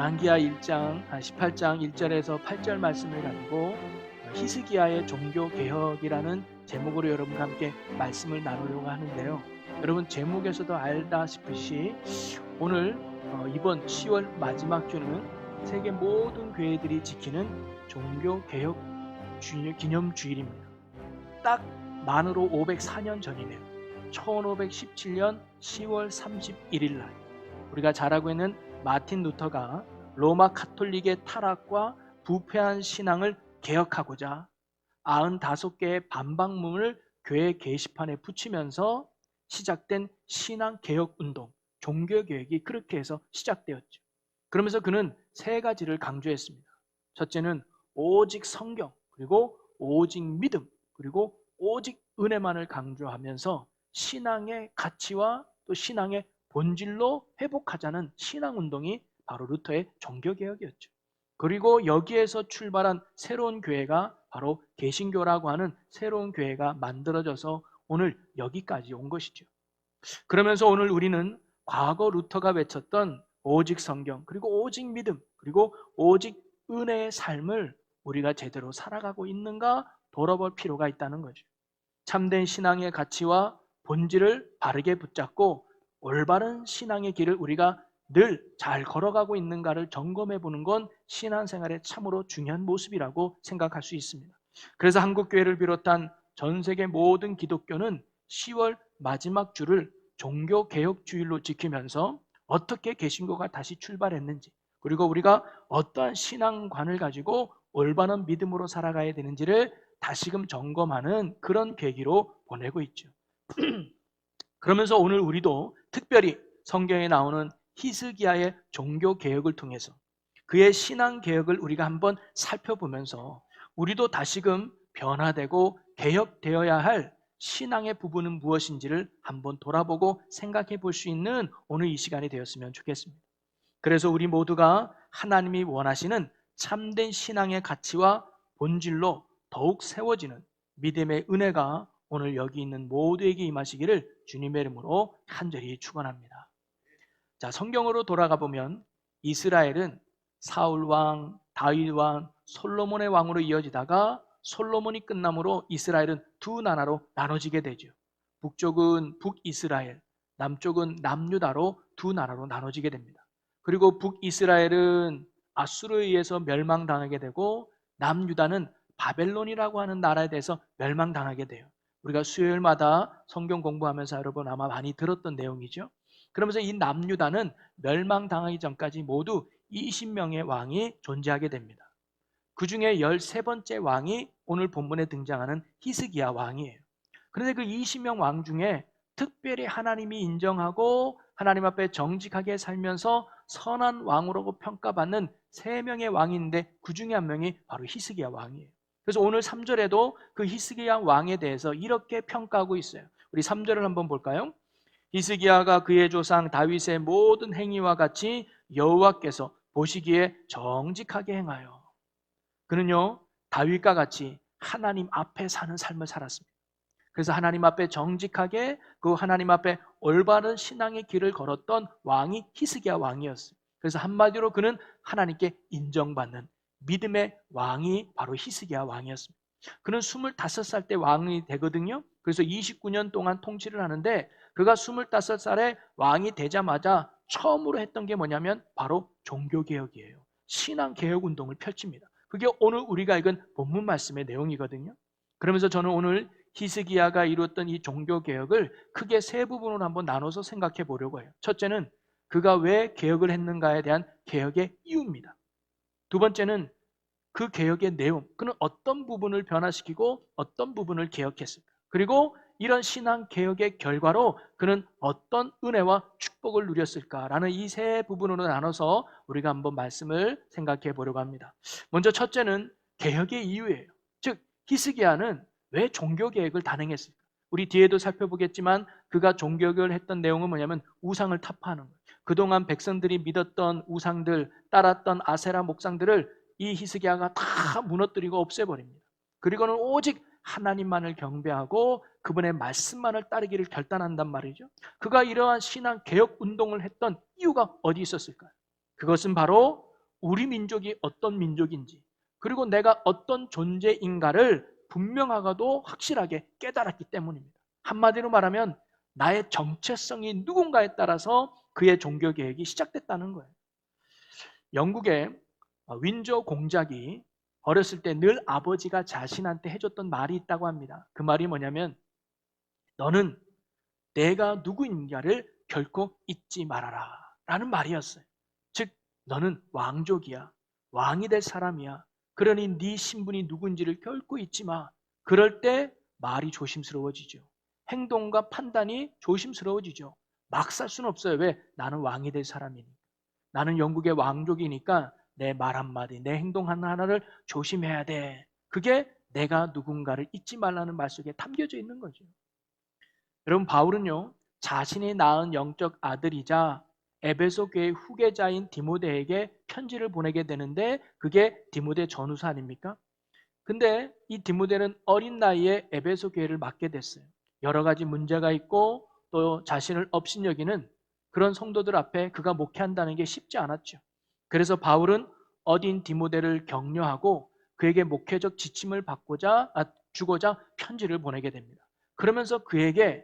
말랑기야 1장 18장 1절에서 8절 말씀을 가지고 히스기야의 종교 개혁이라는 제목으로 여러분과 함께 말씀을 나누려고 하는데요. 여러분 제목에서도 알다시피 오늘 이번 10월 마지막 주는 세계 모든 교회들이 지키는 종교 개혁 기념 주일입니다. 딱 만으로 504년 전이네요. 1517년 10월 31일 날 우리가 잘 알고 있는 마틴 루터가 로마 카톨릭의 타락과 부패한 신앙을 개혁하고자 95개의 반박문을 교회 게시판에 붙이면서 시작된 신앙개혁운동, 종교개혁이 그렇게 해서 시작되었죠. 그러면서 그는 세 가지를 강조했습니다. 첫째는 오직 성경, 그리고 오직 믿음, 그리고 오직 은혜만을 강조하면서 신앙의 가치와 또 신앙의 본질로 회복하자는 신앙운동이 바로 루터의 종교개혁이었죠. 그리고 여기에서 출발한 새로운 교회가 바로 개신교라고 하는 새로운 교회가 만들어져서 오늘 여기까지 온 것이죠. 그러면서 오늘 우리는 과거 루터가 외쳤던 오직 성경, 그리고 오직 믿음, 그리고 오직 은혜의 삶을 우리가 제대로 살아가고 있는가 돌아볼 필요가 있다는 거죠. 참된 신앙의 가치와 본질을 바르게 붙잡고 올바른 신앙의 길을 우리가 늘 잘 걸어가고 있는가를 점검해 보는 건 신앙생활의 참으로 중요한 모습이라고 생각할 수 있습니다. 그래서 한국교회를 비롯한 전 세계 모든 기독교는 10월 마지막 주를 종교개혁주일로 지키면서 어떻게 개신교가 다시 출발했는지, 그리고 우리가 어떠한 신앙관을 가지고 올바른 믿음으로 살아가야 되는지를 다시금 점검하는 그런 계기로 보내고 있죠. 그러면서 오늘 우리도 특별히 성경에 나오는 히스기야의 종교개혁을 통해서 그의 신앙개혁을 우리가 한번 살펴보면서 우리도 다시금 변화되고 개혁되어야 할 신앙의 부분은 무엇인지를 한번 돌아보고 생각해 볼 수 있는 오늘 이 시간이 되었으면 좋겠습니다. 그래서 우리 모두가 하나님이 원하시는 참된 신앙의 가치와 본질로 더욱 세워지는 믿음의 은혜가 오늘 여기 있는 모두에게 임하시기를 주님의 이름으로 간절히 축원합니다. 자, 성경으로 돌아가 보면 이스라엘은 사울 왕, 다윗 왕, 솔로몬의 왕으로 이어지다가 솔로몬이 끝남으로 이스라엘은 두 나라로 나눠지게 되죠. 북쪽은 북이스라엘, 남쪽은 남유다로 두 나라로 나눠지게 됩니다. 그리고 북이스라엘은 아수르에 의해서 멸망당하게 되고 남유다는 바벨론이라고 하는 나라에 대해서 멸망당하게 돼요. 우리가 수요일마다 성경 공부하면서 여러분 아마 많이 들었던 내용이죠. 그러면서 이 남유다는 멸망당하기 전까지 모두 20명의 왕이 존재하게 됩니다. 그 중에 13번째 왕이 오늘 본문에 등장하는 히스기야 왕이에요. 그런데 그 20명 왕 중에 특별히 하나님이 인정하고 하나님 앞에 정직하게 살면서 선한 왕으로 평가받는 3명의 왕인데 그 중에 한 명이 바로 히스기야 왕이에요. 그래서 오늘 3절에도 그 히스기야 왕에 대해서 이렇게 평가하고 있어요. 우리 3절을 한번 볼까요? 히스기야가 그의 조상 다윗의 모든 행위와 같이 여호와께서 보시기에 정직하게 행하여 그는요 다윗과 같이 하나님 앞에 사는 삶을 살았습니다. 그래서 하나님 앞에 정직하게 그 하나님 앞에 올바른 신앙의 길을 걸었던 왕이 히스기야 왕이었어요. 그래서 한마디로 그는 하나님께 인정받는 믿음의 왕이 바로 히스기야 왕이었습니다. 그는 25살 때 왕이 되거든요. 그래서 29년 동안 통치를 하는데 그가 25살에 왕이 되자마자 처음으로 했던 게 뭐냐면 바로 종교개혁이에요. 신앙개혁운동을 펼칩니다. 그게 오늘 우리가 읽은 본문 말씀의 내용이거든요. 그러면서 저는 오늘 히스기야가 이루었던 이 종교개혁을 크게 세 부분으로 한번 나눠서 생각해 보려고 해요. 첫째는 그가 왜 개혁을 했는가에 대한 개혁의 이유입니다. 두 번째는 그 개혁의 내용, 그는 어떤 부분을 변화시키고 어떤 부분을 개혁했을까? 그리고 이런 신앙 개혁의 결과로 그는 어떤 은혜와 축복을 누렸을까라는 이 세 부분으로 나눠서 우리가 한번 말씀을 생각해 보려고 합니다. 먼저 첫째는 개혁의 이유예요. 즉 히스기야는 왜 종교 개혁을 단행했을까? 우리 뒤에도 살펴보겠지만 그가 종교 개혁을 했던 내용은 뭐냐면 우상을 타파하는 거예요. 그동안 백성들이 믿었던 우상들, 따랐던 아세라 목상들을 이 히스기야가 다 무너뜨리고 없애버립니다. 그리고는 오직 하나님만을 경배하고 그분의 말씀만을 따르기를 결단한단 말이죠. 그가 이러한 신앙 개혁 운동을 했던 이유가 어디 있었을까요? 그것은 바로 우리 민족이 어떤 민족인지, 그리고 내가 어떤 존재인가를 분명하고도 확실하게 깨달았기 때문입니다. 한마디로 말하면 나의 정체성이 누군가에 따라서 그의 종교 개혁이 시작됐다는 거예요. 영국의 윈저 공작이 어렸을 때 늘 아버지가 자신한테 해줬던 말이 있다고 합니다. 그 말이 뭐냐면, 너는 내가 누구인가를 결코 잊지 말아라 라는 말이었어요. 즉, 너는 왕족이야. 왕이 될 사람이야. 그러니 네 신분이 누군지를 결코 잊지 마. 그럴 때 말이 조심스러워지죠. 행동과 판단이 조심스러워지죠. 막 살 수는 없어요. 왜? 나는 왕이 될 사람이니까. 나는 영국의 왕족이니까 내 말 한마디, 내 행동 하나하나를 조심해야 돼. 그게 내가 누군가를 잊지 말라는 말 속에 담겨져 있는 거죠. 여러분, 바울은요, 자신이 낳은 영적 아들이자 에베소 교회 후계자인 디모데에게 편지를 보내게 되는데, 그게 디모데 전후서 아닙니까? 근데 이 디모데는 어린 나이에 에베소 교회를 맡게 됐어요. 여러 가지 문제가 있고 또 자신을 업신여기는 그런 성도들 앞에 그가 목회한다는 게 쉽지 않았죠. 그래서 바울은 어린 디모데를 격려하고 그에게 목회적 지침을 주고자 편지를 보내게 됩니다. 그러면서 그에게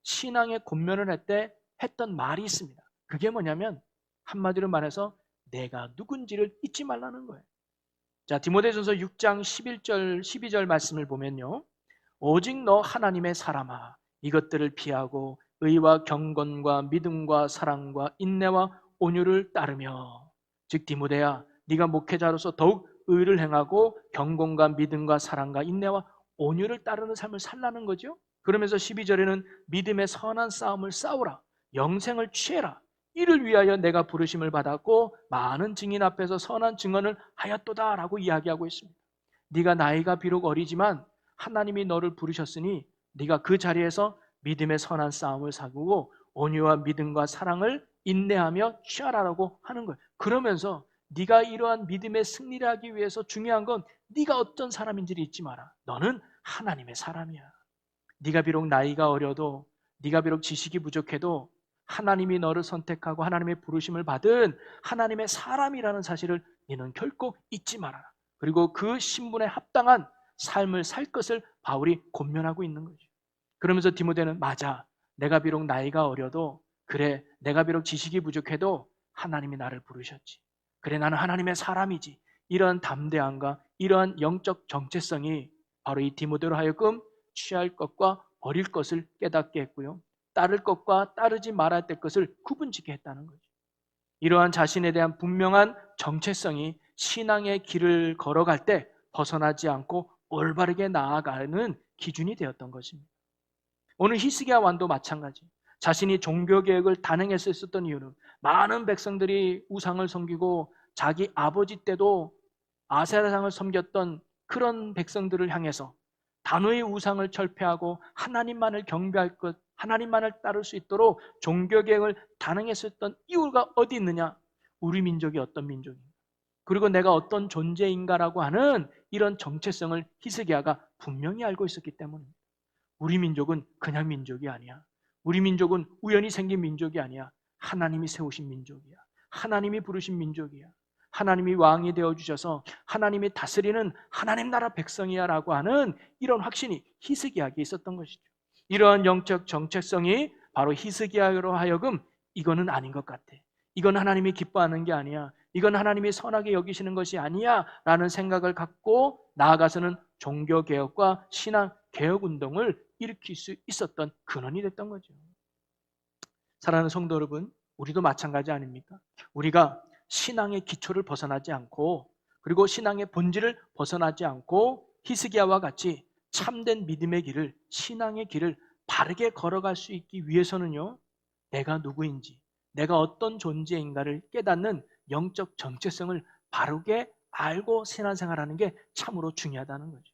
신앙의 권면을 할 때 했던 말이 있습니다. 그게 뭐냐면, 한마디로 말해서 내가 누군지를 잊지 말라는 거예요. 자, 디모데전서 6장 11절 12절 말씀을 보면요, 오직 너 하나님의 사람아, 이것들을 피하고 의와 경건과 믿음과 사랑과 인내와 온유를 따르며. 즉 디모데야, 네가 목회자로서 더욱 의를 행하고 경건과 믿음과 사랑과 인내와 온유를 따르는 삶을 살라는 거죠. 그러면서 12절에는 믿음의 선한 싸움을 싸우라, 영생을 취해라, 이를 위하여 내가 부르심을 받았고 많은 증인 앞에서 선한 증언을 하였도다라고 이야기하고 있습니다. 네가 나이가 비록 어리지만 하나님이 너를 부르셨으니 네가 그 자리에서 믿음의 선한 싸움을 싸우고 온유와 믿음과 사랑을 인내하며 취하라라고 하는 거예요. 그러면서 네가 이러한 믿음의 승리를 하기 위해서 중요한 건 네가 어떤 사람인지를 잊지 마라. 너는 하나님의 사람이야. 네가 비록 나이가 어려도, 네가 비록 지식이 부족해도 하나님이 너를 선택하고 하나님의 부르심을 받은 하나님의 사람이라는 사실을 너는 결코 잊지 말아라. 그리고 그 신분에 합당한 삶을 살 것을 바울이 권면하고 있는 거죠. 그러면서 디모데는 맞아, 내가 비록 나이가 어려도, 그래 내가 비록 지식이 부족해도 하나님이 나를 부르셨지. 그래 나는 하나님의 사람이지. 이러한 담대함과 이러한 영적 정체성이 바로 이 디모데로 하여금 취할 것과 버릴 것을 깨닫게 했고요, 따를 것과 따르지 말아야 될 것을 구분짓게 했다는 거죠. 이러한 자신에 대한 분명한 정체성이 신앙의 길을 걸어갈 때 벗어나지 않고 올바르게 나아가는 기준이 되었던 것입니다. 오늘 히스기야 왕도 마찬가지. 자신이 종교개혁을 단행했었던 이유는 많은 백성들이 우상을 섬기고 자기 아버지 때도 아세라상을 섬겼던 그런 백성들을 향해서 단호히 우상을 철폐하고 하나님만을 경배할 것, 하나님만을 따를 수 있도록 종교개혁을 단행했었던 이유가 어디 있느냐? 우리 민족이 어떤 민족인가? 그리고 내가 어떤 존재인가라고 하는 이런 정체성을 히스기야가 분명히 알고 있었기 때문입니다. 우리 민족은 그냥 민족이 아니야. 우리 민족은 우연히 생긴 민족이 아니야. 하나님이 세우신 민족이야. 하나님이 부르신 민족이야. 하나님이 왕이 되어주셔서 하나님이 다스리는 하나님 나라 백성이야 라고 하는 이런 확신이 히스기야에게 있었던 것이죠. 이러한 영적 정체성이 바로 히스기야로 하여금 이거는 아닌 것 같아, 이건 하나님이 기뻐하는 게 아니야, 이건 하나님이 선하게 여기시는 것이 아니야 라는 생각을 갖고 나아가서는 종교개혁과 신앙개혁운동을 일으킬 수 있었던 근원이 됐던 거죠. 사랑하는 성도 여러분, 우리도 마찬가지 아닙니까? 우리가 신앙의 기초를 벗어나지 않고, 그리고 신앙의 본질을 벗어나지 않고 히스기야와 같이 참된 믿음의 길을, 신앙의 길을 바르게 걸어갈 수 있기 위해서는요, 내가 누구인지, 내가 어떤 존재인가를 깨닫는 영적 정체성을 바르게 알고 신앙생활하는 게 참으로 중요하다는 거죠.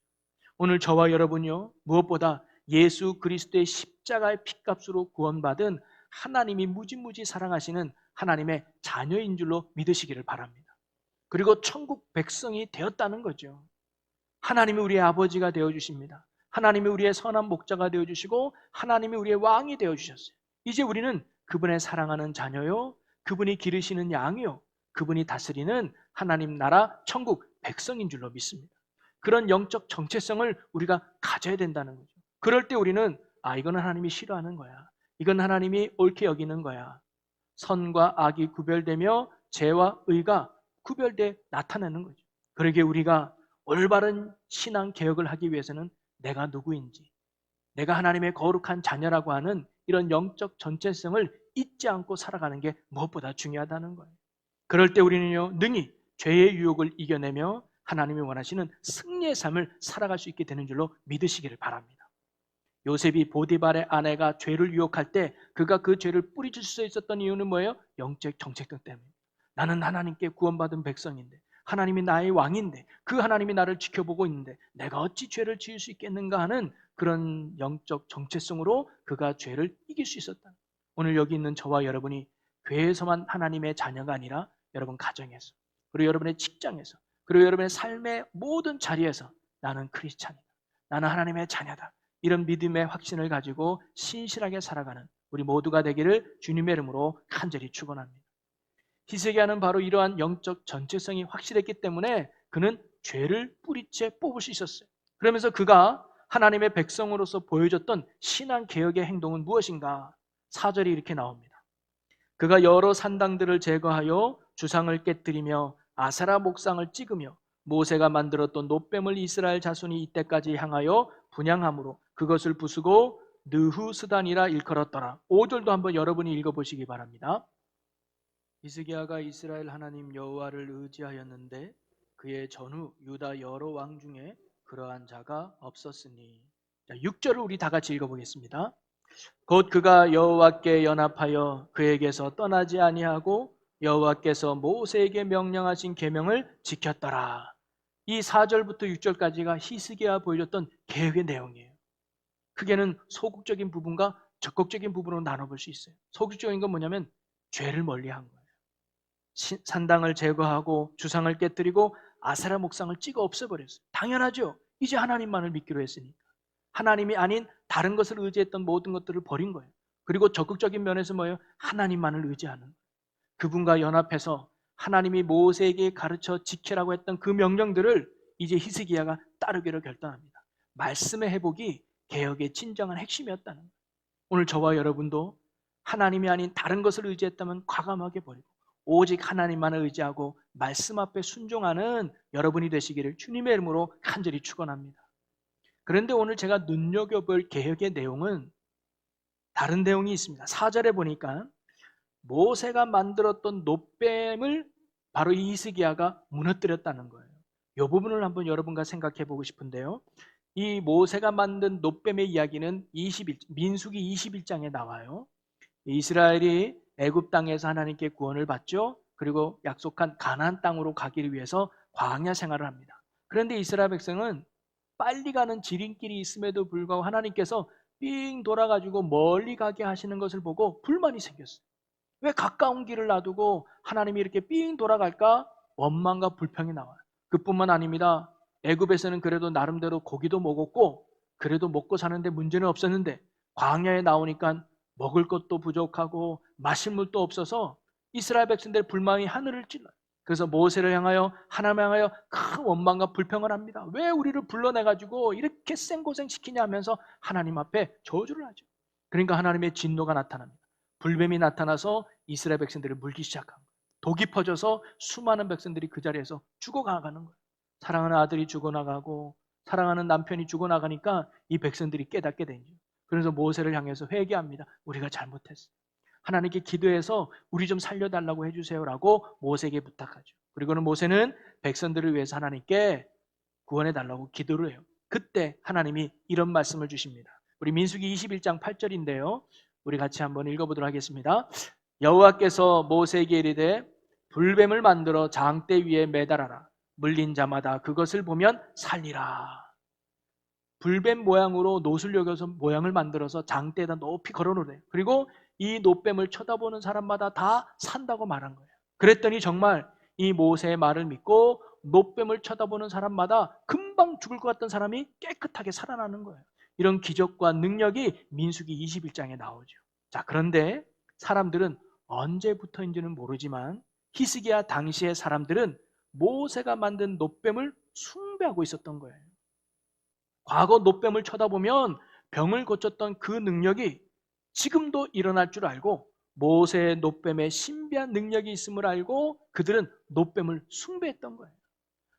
오늘 저와 여러분요, 무엇보다 예수 그리스도의 십자가의 핏값으로 구원받은 하나님이 무지무지 사랑하시는 하나님의 자녀인 줄로 믿으시기를 바랍니다. 그리고 천국 백성이 되었다는 거죠. 하나님이 우리의 아버지가 되어주십니다. 하나님이 우리의 선한 목자가 되어주시고 하나님이 우리의 왕이 되어주셨어요. 이제 우리는 그분의 사랑하는 자녀요, 그분이 기르시는 양이요, 그분이 다스리는 하나님 나라 천국 백성인 줄로 믿습니다. 그런 영적 정체성을 우리가 가져야 된다는 거죠. 그럴 때 우리는 이거는 하나님이 싫어하는 거야. 이건 하나님이 옳게 여기는 거야. 선과 악이 구별되며 죄와 의가 구별돼 나타나는 거죠. 그러기에 우리가 올바른 신앙 개혁을 하기 위해서는 내가 누구인지, 내가 하나님의 거룩한 자녀라고 하는 이런 영적 전체성을 잊지 않고 살아가는 게 무엇보다 중요하다는 거예요. 그럴 때 우리는요, 능히 죄의 유혹을 이겨내며 하나님이 원하시는 승리의 삶을 살아갈 수 있게 되는 줄로 믿으시기를 바랍니다. 요셉이 보디발의 아내가 죄를 유혹할 때 그가 그 죄를 뿌리칠 수 있었던 이유는 뭐예요? 영적 정체성 때문에. 나는 하나님께 구원받은 백성인데, 하나님이 나의 왕인데, 그 하나님이 나를 지켜보고 있는데 내가 어찌 죄를 지을 수 있겠는가 하는 그런 영적 정체성으로 그가 죄를 이길 수 있었다. 오늘 여기 있는 저와 여러분이 교회에서만 하나님의 자녀가 아니라 여러분 가정에서, 그리고 여러분의 직장에서, 그리고 여러분의 삶의 모든 자리에서 나는 크리스찬이다, 나는 하나님의 자녀다, 이런 믿음의 확신을 가지고 신실하게 살아가는 우리 모두가 되기를 주님의 이름으로 간절히 축원합니다. 히스기야는 바로 이러한 영적 전체성이 확실했기 때문에 그는 죄를 뿌리째 뽑을 수 있었어요. 그러면서 그가 하나님의 백성으로서 보여줬던 신앙 개혁의 행동은 무엇인가? 4절이 이렇게 나옵니다. 그가 여러 산당들을 제거하여 주상을 깨뜨리며 아세라 목상을 찍으며 모세가 만들었던 놋뱀을 이스라엘 자손이 이때까지 향하여 분향함으로 그것을 부수고 느후스단이라 일컬었더라. 5절도 한번 여러분이 읽어보시기 바랍니다. 히스기야가 이스라엘 하나님 여호와를 의지하였는데 그의 전후 유다 여러 왕 중에 그러한 자가 없었으니. 6절을 우리 다 같이 읽어보겠습니다. 곧 그가 여호와께 연합하여 그에게서 떠나지 아니하고 여호와께서 모세에게 명령하신 계명을 지켰더라. 이 4절부터 6절까지가 히스기야가 보여줬던 계획의 내용이에요. 크게는 소극적인 부분과 적극적인 부분으로 나눠볼 수 있어요. 소극적인 건 뭐냐면 죄를 멀리한 거예요. 산당을 제거하고 주상을 깨뜨리고 아세라 목상을 찍어 없애버렸어요. 당연하죠. 이제 하나님만을 믿기로 했으니까. 하나님이 아닌 다른 것을 의지했던 모든 것들을 버린 거예요. 그리고 적극적인 면에서 뭐예요? 하나님만을 의지하는 거예요. 그분과 연합해서 하나님이 모세에게 가르쳐 지키라고 했던 그 명령들을 이제 히스기야가 따르기로 결단합니다. 말씀의 회복이 개혁의 진정한 핵심이었다는 거예요. 오늘 저와 여러분도 하나님이 아닌 다른 것을 의지했다면 과감하게 버리고 오직 하나님만을 의지하고 말씀 앞에 순종하는 여러분이 되시기를 주님의 이름으로 간절히 축원합니다. 그런데 오늘 제가 눈여겨볼 개혁의 내용은 다른 내용이 있습니다. 4절에 보니까 모세가 만들었던 놋뱀을 바로 이 히스기야가 무너뜨렸다는 거예요. 이 부분을 한번 여러분과 생각해 보고 싶은데요. 이 모세가 만든 놋뱀의 이야기는 민수기 21장에 나와요. 이스라엘이 애굽 땅에서 하나님께 구원을 받죠. 그리고 약속한 가나안 땅으로 가기 위해서 광야 생활을 합니다. 그런데 이스라엘 백성은 빨리 가는 지름길이 있음에도 불구하고 하나님께서 삥 돌아가지고 멀리 가게 하시는 것을 보고 불만이 생겼어요. 왜 가까운 길을 놔두고 하나님이 이렇게 삥 돌아갈까? 원망과 불평이 나와요. 그뿐만 아닙니다. 애굽에서는 그래도 나름대로 고기도 먹었고 그래도 먹고 사는데 문제는 없었는데 광야에 나오니까 먹을 것도 부족하고 마실 물도 없어서 이스라엘 백성들 불만이 하늘을 찔러요. 그래서 모세를 향하여 하나님을 향하여 큰 원망과 불평을 합니다. 왜 우리를 불러내가지고 이렇게 생고생 시키냐 하면서 하나님 앞에 저주를 하죠. 그러니까 하나님의 진노가 나타납니다. 불뱀이 나타나서 이스라엘 백성들을 물기 시작한 거예요. 독이 퍼져서 수많은 백성들이 그 자리에서 죽어가는 거예요. 사랑하는 아들이 죽어나가고 사랑하는 남편이 죽어나가니까 이 백성들이 깨닫게 되죠. 그래서 모세를 향해서 회개합니다. 우리가 잘못했어. 하나님께 기도해서 우리 좀 살려달라고 해주세요라고 모세에게 부탁하죠. 그리고는 모세는 백성들을 위해서 하나님께 구원해달라고 기도를 해요. 그때 하나님이 이런 말씀을 주십니다. 우리 민수기 21장 8절인데요. 우리 같이 한번 읽어보도록 하겠습니다. 여호와께서 모세에게 이르되 불뱀을 만들어 장대 위에 매달아라. 물린 자마다 그것을 보면 살리라. 불뱀 모양으로 놋을 여겨서 모양을 만들어서 장대에다 높이 걸어놓으래요. 그리고 이 놋뱀을 쳐다보는 사람마다 다 산다고 말한 거예요. 그랬더니 정말 이 모세의 말을 믿고 놋뱀을 쳐다보는 사람마다 금방 죽을 것 같던 사람이 깨끗하게 살아나는 거예요. 이런 기적과 능력이 민수기 21장에 나오죠. 자, 그런데 사람들은 언제부터인지는 모르지만 히스기야 당시의 사람들은 모세가 만든 놋뱀을 숭배하고 있었던 거예요. 과거 놋뱀을 쳐다보면 병을 고쳤던 그 능력이 지금도 일어날 줄 알고, 모세의 놋뱀에 신비한 능력이 있음을 알고 그들은 놋뱀을 숭배했던 거예요.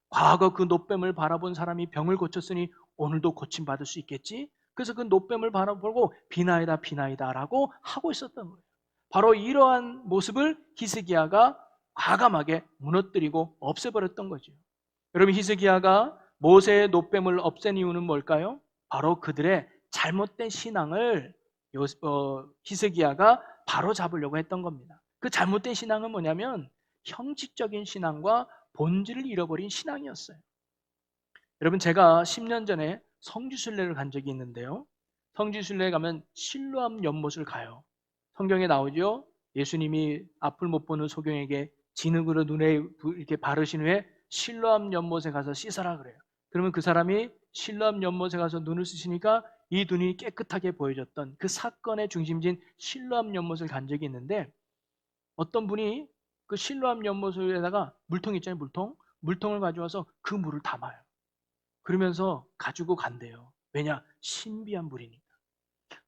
과거 그 놋뱀을 바라본 사람이 병을 고쳤으니 오늘도 고침받을 수 있겠지? 그래서 그 놋뱀을 바라보고 비나이다 비나이다 라고 하고 있었던 거예요. 바로 이러한 모습을 히스기야가 과감하게 무너뜨리고 없애버렸던 거죠. 여러분, 히스기야가 모세의 놋뱀을 없앤 이유는 뭘까요? 바로 그들의 잘못된 신앙을 히스기야가 바로 잡으려고 했던 겁니다. 그 잘못된 신앙은 뭐냐면 형식적인 신앙과 본질을 잃어버린 신앙이었어요. 여러분, 제가 10년 전에 성지순례를 간 적이 있는데요. 성지순례에 가면 실로암 연못을 가요. 성경에 나오죠. 예수님이 앞을 못 보는 소경에게 진흙으로 눈에 이렇게 바르신 후에 실로암 연못에 가서 씻어라 그래요. 그러면 그 사람이 실로암 연못에 가서 눈을 씻으니까 이 눈이 깨끗하게 보여졌던 그 사건의 중심지인 실로암 연못을 간 적이 있는데, 어떤 분이 그 실로암 연못에다가 물통 있잖아요, 물통을 가져와서 그 물을 담아요. 그러면서 가지고 간대요. 왜냐? 신비한 물이니까.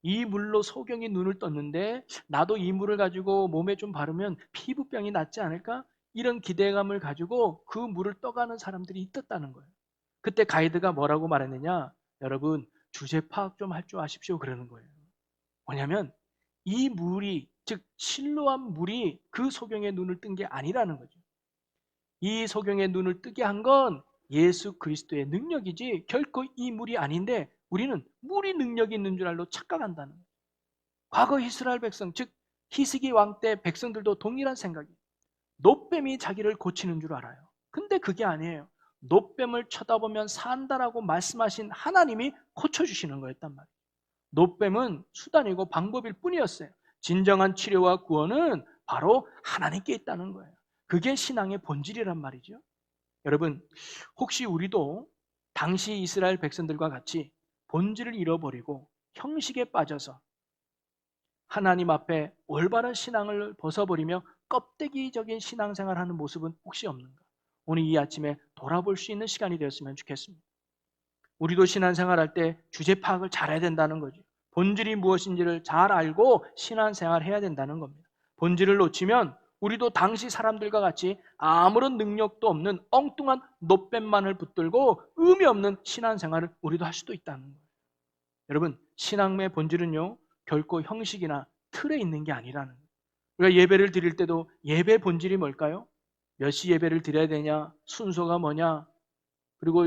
이 물로 소경이 눈을 떴는데 나도 이 물을 가지고 몸에 좀 바르면 피부병이 낫지 않을까? 이런 기대감을 가지고 그 물을 떠가는 사람들이 있었다는 거예요. 그때 가이드가 뭐라고 말했느냐? 여러분, 주제 파악 좀 할 줄 아십시오 그러는 거예요. 뭐냐면 이 물이, 즉 실로암 물이 그 소경의 눈을 뜬 게 아니라는 거죠. 이 소경의 눈을 뜨게 한 건 예수 그리스도의 능력이지 결코 이 물이 아닌데, 우리는 물이 능력이 있는 줄 알고 착각한다는 거예요. 과거 이스라엘 백성, 즉 히스기 왕 때 백성들도 동일한 생각이에요. 놋뱀이 자기를 고치는 줄 알아요. 근데 그게 아니에요. 놋뱀을 쳐다보면 산다라고 말씀하신 하나님이 고쳐주시는 거였단 말이에요. 놋뱀은 수단이고 방법일 뿐이었어요. 진정한 치료와 구원은 바로 하나님께 있다는 거예요. 그게 신앙의 본질이란 말이죠. 여러분, 혹시 우리도 당시 이스라엘 백성들과 같이 본질을 잃어버리고 형식에 빠져서 하나님 앞에 올바른 신앙을 벗어버리며 껍데기적인 신앙생활하는 모습은 혹시 없는가? 오늘 이 아침에 돌아볼 수 있는 시간이 되었으면 좋겠습니다. 우리도 신앙생활할 때 주제 파악을 잘해야 된다는 거죠. 본질이 무엇인지를 잘 알고 신앙생활을 해야 된다는 겁니다. 본질을 놓치면 우리도 당시 사람들과 같이 아무런 능력도 없는 엉뚱한 놋뱀만을 붙들고 의미 없는 신앙생활을 우리도 할 수도 있다는 거예요. 여러분, 신앙의 본질은요, 결코 형식이나 틀에 있는 게 아니라는 거예요. 우리가 예배를 드릴 때도 예배 본질이 뭘까요? 몇 시 예배를 드려야 되냐? 순서가 뭐냐? 그리고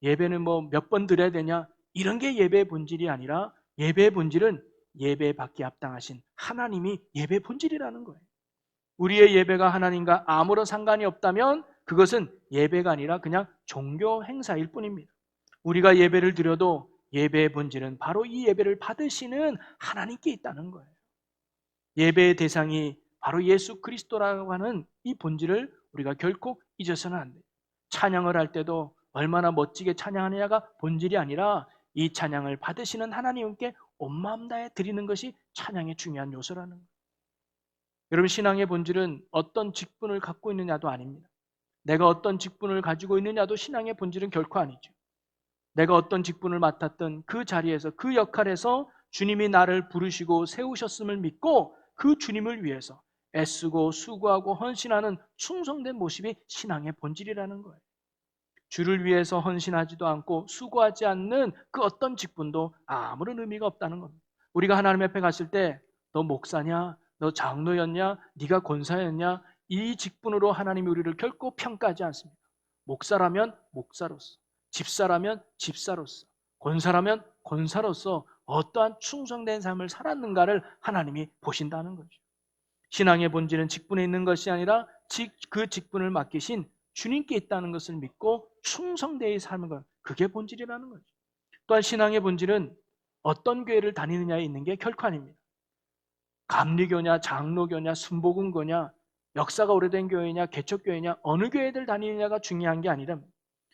예배는 뭐 몇 번 드려야 되냐? 이런 게 예배의 본질이 아니라, 예배의 본질은 예배 받기 합당하신 하나님이 예배의 본질이라는 거예요. 우리의 예배가 하나님과 아무런 상관이 없다면 그것은 예배가 아니라 그냥 종교 행사일 뿐입니다. 우리가 예배를 드려도 예배의 본질은 바로 이 예배를 받으시는 하나님께 있다는 거예요. 예배의 대상이 바로 예수 그리스도라고 하는 이 본질을 우리가 결코 잊어서는 안 돼요. 찬양을 할 때도 얼마나 멋지게 찬양하느냐가 본질이 아니라 이 찬양을 받으시는 하나님께 온 마음 다해 드리는 것이 찬양의 중요한 요소라는 거예요. 여러분, 신앙의 본질은 어떤 직분을 갖고 있느냐도 아닙니다. 내가 어떤 직분을 가지고 있느냐도 신앙의 본질은 결코 아니죠. 내가 어떤 직분을 맡았던 그 자리에서, 그 역할에서 주님이 나를 부르시고 세우셨음을 믿고 그 주님을 위해서 애쓰고 수고하고 헌신하는 충성된 모습이 신앙의 본질이라는 거예요. 주를 위해서 헌신하지도 않고 수고하지 않는 그 어떤 직분도 아무런 의미가 없다는 겁니다. 우리가 하나님 앞에 갔을 때 너 목사냐? 너 장로였냐? 네가 권사였냐? 이 직분으로 하나님이 우리를 결코 평가하지 않습니다. 목사라면 목사로서, 집사라면 집사로서, 권사라면 권사로서 어떠한 충성된 삶을 살았는가를 하나님이 보신다는 거죠. 신앙의 본질은 직분에 있는 것이 아니라 그 직분을 맡기신 주님께 있다는 것을 믿고 충성되이 사는 것, 그게 본질이라는 거죠. 또한 신앙의 본질은 어떤 교회를 다니느냐에 있는 게 결코 아닙니다. 감리교냐, 장로교냐, 순복음교냐, 역사가 오래된 교회냐, 개척교회냐, 어느 교회들 다니느냐가 중요한 게 아니라,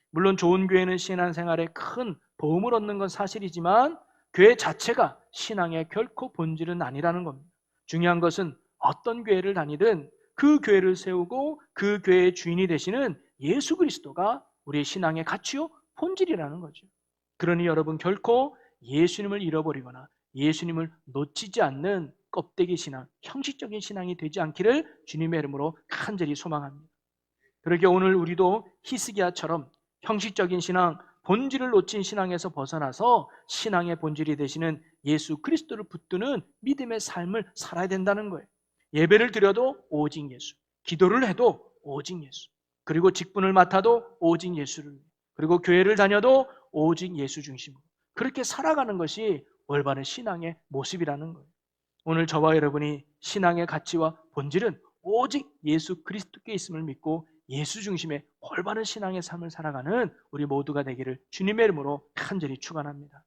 물론 좋은 교회는 신앙생활에 큰 도움을 얻는 건 사실이지만 교회 자체가 신앙의 결코 본질은 아니라는 겁니다. 중요한 것은 어떤 교회를 다니든 그 교회를 세우고 그 교회의 주인이 되시는 예수 그리스도가 우리의 신앙의 가치요 본질이라는 거죠. 그러니 여러분 결코 예수님을 잃어버리거나 예수님을 놓치지 않는 껍데기 신앙, 형식적인 신앙이 되지 않기를 주님의 이름으로 간절히 소망합니다. 그러게 오늘 우리도 히스기야처럼 형식적인 신앙, 본질을 놓친 신앙에서 벗어나서 신앙의 본질이 되시는 예수 그리스도를 붙드는 믿음의 삶을 살아야 된다는 거예요. 예배를 드려도 오직 예수, 기도를 해도 오직 예수, 그리고 직분을 맡아도 오직 예수를, 그리고 교회를 다녀도 오직 예수 중심으로 그렇게 살아가는 것이 올바른 신앙의 모습이라는 거예요. 오늘 저와 여러분이 신앙의 가치와 본질은 오직 예수 그리스도께 있음을 믿고 예수 중심의 올바른 신앙의 삶을 살아가는 우리 모두가 되기를 주님의 이름으로 간절히 축원합니다.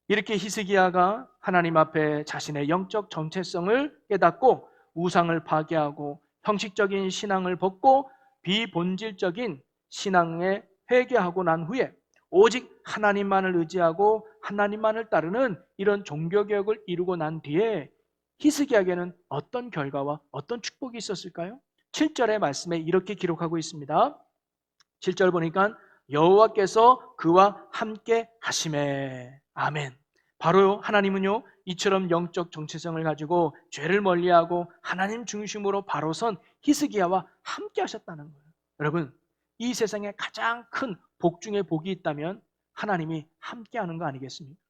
이렇게 히스기야가 하나님 앞에 자신의 영적 정체성을 깨닫고 우상을 파괴하고 형식적인 신앙을 벗고 비본질적인 신앙에 회개하고 난 후에 오직 하나님만을 의지하고 하나님만을 따르는 이런 종교개혁을 이루고 난 뒤에 히스기야에게는 어떤 결과와 어떤 축복이 있었을까요? 7절의 말씀에 이렇게 기록하고 있습니다. 7절 보니까 여호와께서 그와 함께 하시매. 아멘. 바로 하나님은요 이처럼 영적 정체성을 가지고 죄를 멀리하고 하나님 중심으로 바로 선 히스기야와 함께 하셨다는 거예요. 여러분 이 세상에 가장 큰 복 중에 복이 있다면 하나님이 함께하는 거 아니겠습니까?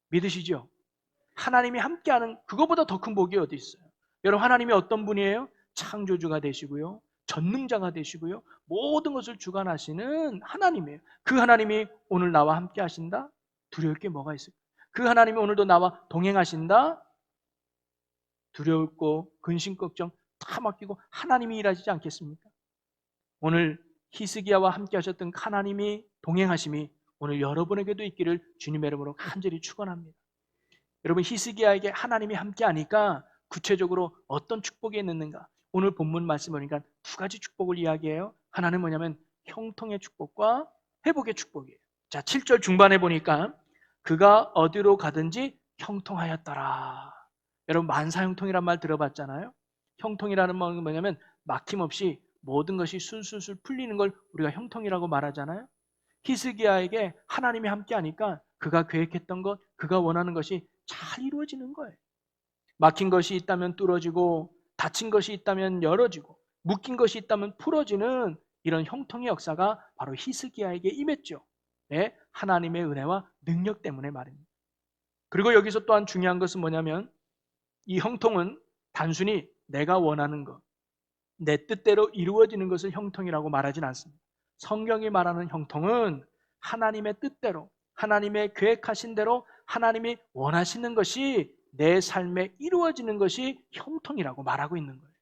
믿으시죠? 하나님이 함께하는 그거보다 더 큰 복이 어디 있어요? 여러분 하나님이 어떤 분이에요? 창조주가 되시고요 전능자가 되시고요 모든 것을 주관하시는 하나님이에요. 그 하나님이 오늘 나와 함께 하신다? 두려울 게 뭐가 있을까요? 그 하나님이 오늘도 나와 동행하신다? 두려울 거, 근심, 걱정 다 맡기고 하나님이 일하시지 않겠습니까? 오늘 히스기야와 함께 하셨던 하나님이 동행하심이 오늘 여러분에게도 있기를 주님의 이름으로 간절히 축원합니다. 여러분 히스기야에게 하나님이 함께하니까 구체적으로 어떤 축복이 있는가? 오늘 본문 말씀 보니까 두 가지 축복을 이야기해요. 하나는 뭐냐면 형통의 축복과 회복의 축복이에요. 자, 7절 중반에 보니까 그가 어디로 가든지 형통하였더라. 여러분 만사형통이란 말 들어봤잖아요. 형통이라는 말은 뭐냐면 막힘없이 모든 것이 술술술 풀리는 걸 우리가 형통이라고 말하잖아요. 히스기야에게 하나님이 함께하니까 그가 계획했던 것, 그가 원하는 것이 잘 이루어지는 거예요. 막힌 것이 있다면 뚫어지고 닫힌 것이 있다면 열어지고 묶인 것이 있다면 풀어지는 이런 형통의 역사가 바로 히스기야에게 임했죠. 네, 하나님의 은혜와 능력 때문에 말입니다. 그리고 여기서 또한 중요한 것은 뭐냐면 이 형통은 단순히 내가 원하는 것, 내 뜻대로 이루어지는 것을 형통이라고 말하진 않습니다. 성경이 말하는 형통은 하나님의 뜻대로 하나님의 계획하신 대로 하나님이 원하시는 것이 내 삶에 이루어지는 것이 형통이라고 말하고 있는 거예요.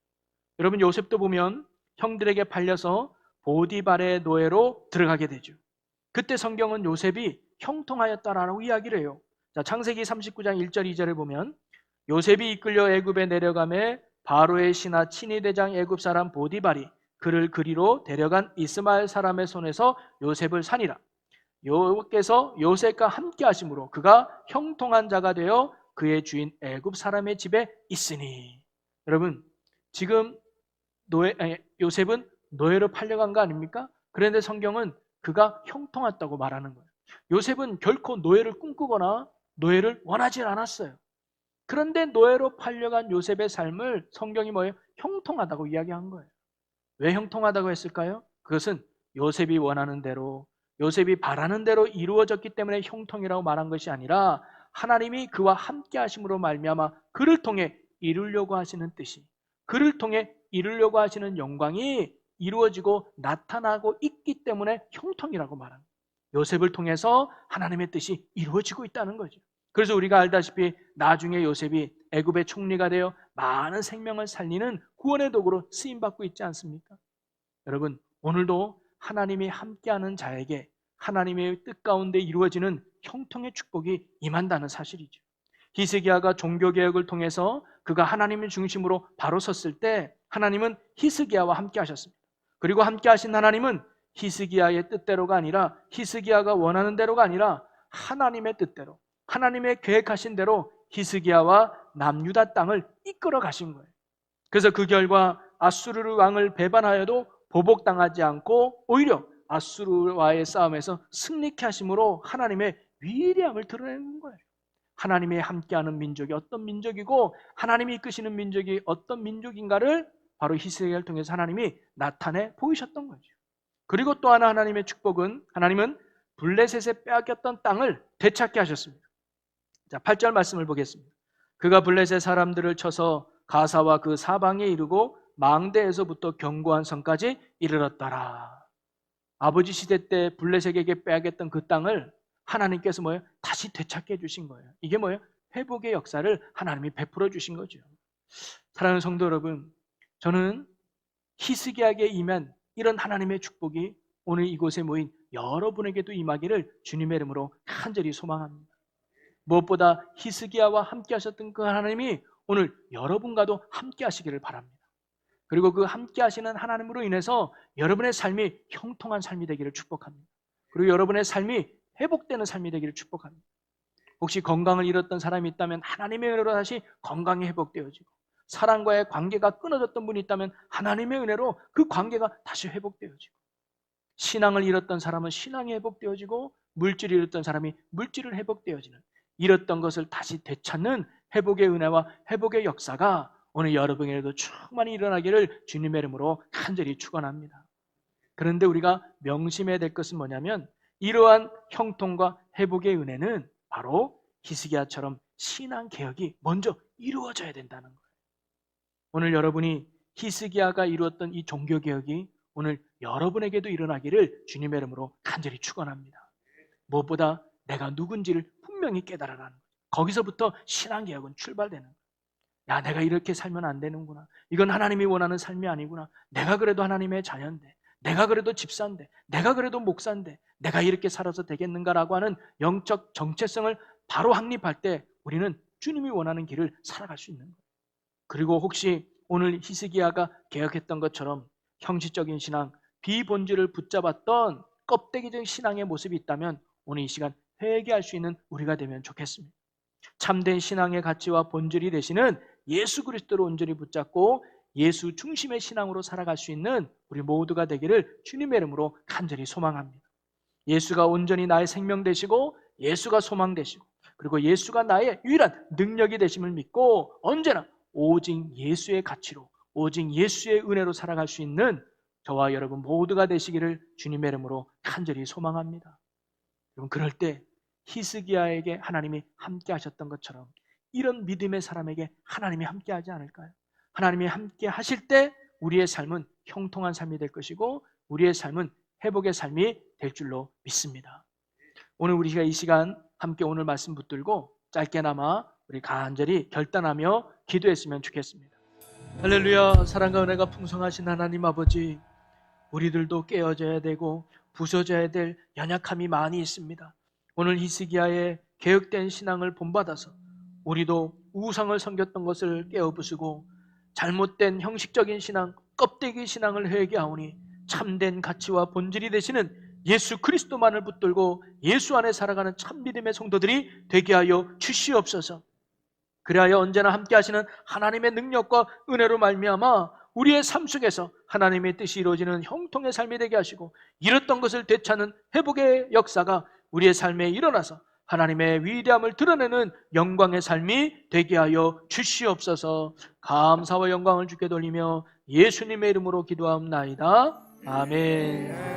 여러분 요셉도 보면 형들에게 팔려서 보디발의 노예로 들어가게 되죠. 그때 성경은 요셉이 형통하였다라고 이야기를 해요. 자, 창세기 39장 1절 2절을 보면 요셉이 이끌려 애굽에 내려가매 바로의 신하 친위대장 애굽 사람 보디발이 그를 그리로 데려간 이스마엘 사람의 손에서 요셉을 산이라. 여호와께서 요셉과 함께 하심으로 그가 형통한 자가 되어 그의 주인 애굽 사람의 집에 있으니. 여러분 지금 요셉은 노예로 팔려간 거 아닙니까? 그런데 성경은 그가 형통했다고 말하는 거예요. 요셉은 결코 노예를 꿈꾸거나 노예를 원하지 않았어요. 그런데 노예로 팔려간 요셉의 삶을 성경이 뭐예요? 형통하다고 이야기한 거예요. 왜 형통하다고 했을까요? 그것은 요셉이 원하는 대로 요셉이 바라는 대로 이루어졌기 때문에 형통이라고 말한 것이 아니라 하나님이 그와 함께 하심으로 말미암아 그를 통해 이루려고 하시는 뜻이 그를 통해 이루려고 하시는 영광이 이루어지고 나타나고 있기 때문에 형통이라고 말합니다. 요셉을 통해서 하나님의 뜻이 이루어지고 있다는 거죠. 그래서 우리가 알다시피 나중에 요셉이 애굽의 총리가 되어 많은 생명을 살리는 구원의 도구로 쓰임받고 있지 않습니까? 여러분 오늘도 하나님이 함께하는 자에게 하나님의 뜻 가운데 이루어지는 형통의 축복이 임한다는 사실이죠. 히스기야가 종교개혁을 통해서 그가 하나님의 중심으로 바로 섰을 때 하나님은 히스기야와 함께 하셨습니다. 그리고 함께 하신 하나님은 히스기야의 뜻대로가 아니라 히스기야가 원하는 대로가 아니라 하나님의 뜻대로 하나님의 계획하신 대로 히스기야와 남유다 땅을 이끌어 가신 거예요. 그래서 그 결과 아수르 왕을 배반하여도 보복당하지 않고 오히려 아수르와의 싸움에서 승리케 하심으로 하나님의 위대함을 드러내는 거예요. 하나님이 함께하는 민족이 어떤 민족이고 하나님이 이끄시는 민족이 어떤 민족인가를 바로 히스기야를 통해서 하나님이 나타내 보이셨던 거죠. 그리고 또 하나 하나님의 축복은, 하나님은 블레셋에 빼앗겼던 땅을 되찾게 하셨습니다. 자, 8절 말씀을 보겠습니다. 그가 블레셋 사람들을 쳐서 가사와 그 사방에 이르고 망대에서부터 견고한 성까지 이르렀더라. 아버지 시대 때 블레셋에게 빼앗겼던 그 땅을 하나님께서 뭐예요? 다시 되찾게 해주신 거예요. 이게 뭐예요? 회복의 역사를 하나님이 베풀어 주신 거죠. 사랑하는 성도 여러분, 저는 히스기야에게 임한 이런 하나님의 축복이 오늘 이곳에 모인 여러분에게도 임하기를 주님의 이름으로 간절히 소망합니다. 무엇보다 히스기야와 함께 하셨던 그 하나님이 오늘 여러분과도 함께 하시기를 바랍니다. 그리고 그 함께 하시는 하나님으로 인해서 여러분의 삶이 형통한 삶이 되기를 축복합니다. 그리고 여러분의 삶이 회복되는 삶이 되기를 축복합니다. 혹시 건강을 잃었던 사람이 있다면 하나님의 은혜로 다시 건강이 회복되어지고, 사랑과의 관계가 끊어졌던 분이 있다면 하나님의 은혜로 그 관계가 다시 회복되어지고, 신앙을 잃었던 사람은 신앙이 회복되어지고, 물질을 잃었던 사람이 물질을 회복되어지는, 잃었던 것을 다시 되찾는 회복의 은혜와 회복의 역사가 오늘 여러분에게도 충만히 일어나기를 주님의 이름으로 간절히 축원합니다. 그런데 우리가 명심해야 될 것은 뭐냐면, 이러한 형통과 회복의 은혜는 바로 히스기야처럼 신앙 개혁이 먼저 이루어져야 된다는 거예요. 오늘 여러분이 히스기야가 이루었던 이 종교 개혁이 오늘 여러분에게도 일어나기를 주님의 이름으로 간절히 축원합니다. 무엇보다 내가 누군지를 분명히 깨달아가는 거예요. 거기서부터 신앙 개혁은 출발되는 거예요. 야, 내가 이렇게 살면 안 되는구나. 이건 하나님이 원하는 삶이 아니구나. 내가 그래도 하나님의 자녀인데, 내가 그래도 집사인데, 내가 그래도 목사인데, 내가 이렇게 살아서 되겠는가라고 하는 영적 정체성을 바로 확립할 때 우리는 주님이 원하는 길을 살아갈 수 있는 거예요. 그리고 혹시 오늘 히스기야가 개혁했던 것처럼 형식적인 신앙, 비본질을 붙잡았던 껍데기적인 신앙의 모습이 있다면 오늘 이 시간 회개할 수 있는 우리가 되면 좋겠습니다. 참된 신앙의 가치와 본질이 되시는 예수 그리스도를 온전히 붙잡고 예수 중심의 신앙으로 살아갈 수 있는 우리 모두가 되기를 주님의 이름으로 간절히 소망합니다. 예수가 온전히 나의 생명 되시고, 예수가 소망 되시고, 그리고 예수가 나의 유일한 능력이 되심을 믿고 언제나 오직 예수의 가치로, 오직 예수의 은혜로 살아갈 수 있는 저와 여러분 모두가 되시기를 주님의 이름으로 간절히 소망합니다. 여러분, 그럴 때 히스기야에게 하나님이 함께 하셨던 것처럼 이런 믿음의 사람에게 하나님이 함께 하지 않을까요? 하나님이 함께 하실 때 우리의 삶은 형통한 삶이 될 것이고, 우리의 삶은 회복의 삶이 될 줄로 믿습니다. 오늘 우리가 이 시간 함께 오늘 말씀 붙들고 짧게나마 우리 간절히 결단하며 기도했으면 좋겠습니다. 할렐루야. 사랑과 은혜가 풍성하신 하나님 아버지, 우리들도 깨어져야 되고 부서져야 될 연약함이 많이 있습니다. 오늘 히스기야의 개혁된 신앙을 본받아서 우리도 우상을 섬겼던 것을 깨어부수고 잘못된 형식적인 신앙, 껍데기 신앙을 회개하오니 참된 가치와 본질이 되시는 예수 그리스도만을 붙들고 예수 안에 살아가는 참 믿음의 성도들이 되게 하여 주시옵소서. 그리하여 언제나 함께 하시는 하나님의 능력과 은혜로 말미암아 우리의 삶 속에서 하나님의 뜻이 이루어지는 형통의 삶이 되게 하시고, 잃었던 것을 되찾는 회복의 역사가 우리의 삶에 일어나서 하나님의 위대함을 드러내는 영광의 삶이 되게 하여 주시옵소서. 감사와 영광을 주께 돌리며 예수님의 이름으로 기도하옵나이다. 아멘.